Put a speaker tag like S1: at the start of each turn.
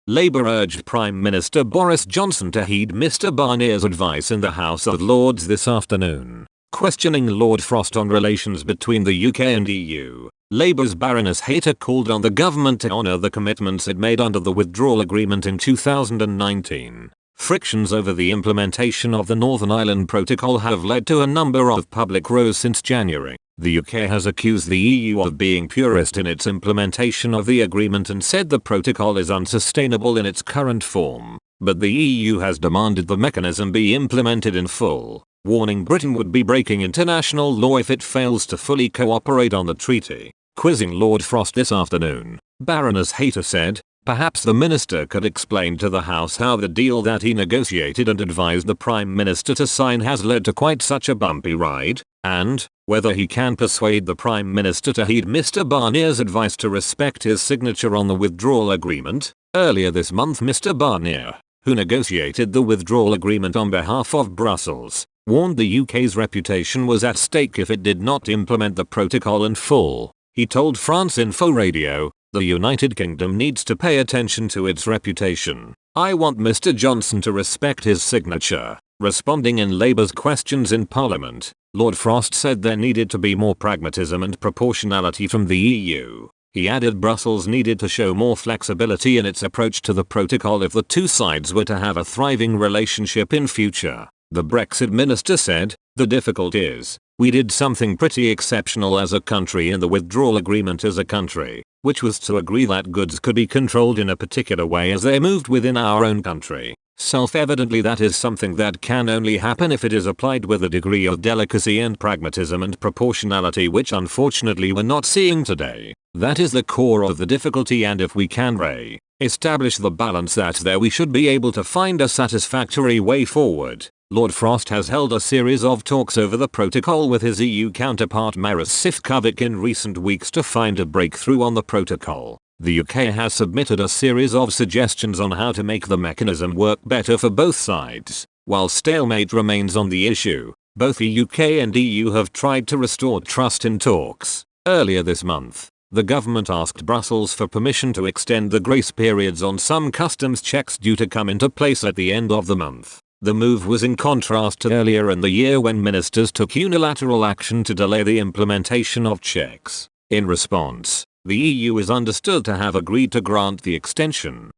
S1: Labour urged Prime Minister Boris Johnson to heed Mr Barnier's advice in the House of Lords this afternoon, questioning Lord Frost on relations between the UK and EU. Labour's Baroness Hayter called on the government to honour the commitments it made under the withdrawal agreement in 2019. Frictions over the implementation of the Northern Ireland Protocol have led to a number of public rows since January. The UK has accused the EU of being purist in its implementation of the agreement and said the protocol is unsustainable in its current form, but the EU has demanded the mechanism be implemented in full, warning Britain would be breaking international law if it fails to fully cooperate on the treaty. Quizzing Lord Frost this afternoon, Baroness Hayter said, perhaps the minister could explain to the House how the deal that he negotiated and advised the Prime Minister to sign has led to quite such a bumpy ride, and whether he can persuade the Prime Minister to heed Mr Barnier's advice to respect his signature on the withdrawal agreement. Earlier this month, Mr Barnier, who negotiated the withdrawal agreement on behalf of Brussels, warned the UK's reputation was at stake if it did not implement the protocol in full. He told France Info Radio, "The United Kingdom needs to pay attention to its reputation. I want Mr Johnson to respect his signature." Responding in Labour's questions in Parliament, Lord Frost said there needed to be more pragmatism and proportionality from the EU. He added Brussels needed to show more flexibility in its approach to the protocol if the two sides were to have a thriving relationship in future. The Brexit minister said, "The difficulty is, we did something pretty exceptional as a country in the withdrawal agreement as a country, which was to agree that goods could be controlled in a particular way as they moved within our own country. Self-evidently that is something that can only happen if it is applied with a degree of delicacy and pragmatism and proportionality which unfortunately we're not seeing today. That is the core of the difficulty, and if we can establish the balance that's there, we should be able to find a satisfactory way forward." Lord Frost has held a series of talks over the protocol with his EU counterpart Maroš Šefčovič in recent weeks to find a breakthrough on the protocol. The UK has submitted a series of suggestions on how to make the mechanism work better for both sides. While stalemate remains on the issue, both the UK and EU have tried to restore trust in talks. Earlier this month, the government asked Brussels for permission to extend the grace periods on some customs checks due to come into place at the end of the month. The move was in contrast to earlier in the year when ministers took unilateral action to delay the implementation of checks. In response, the EU is understood to have agreed to grant the extension.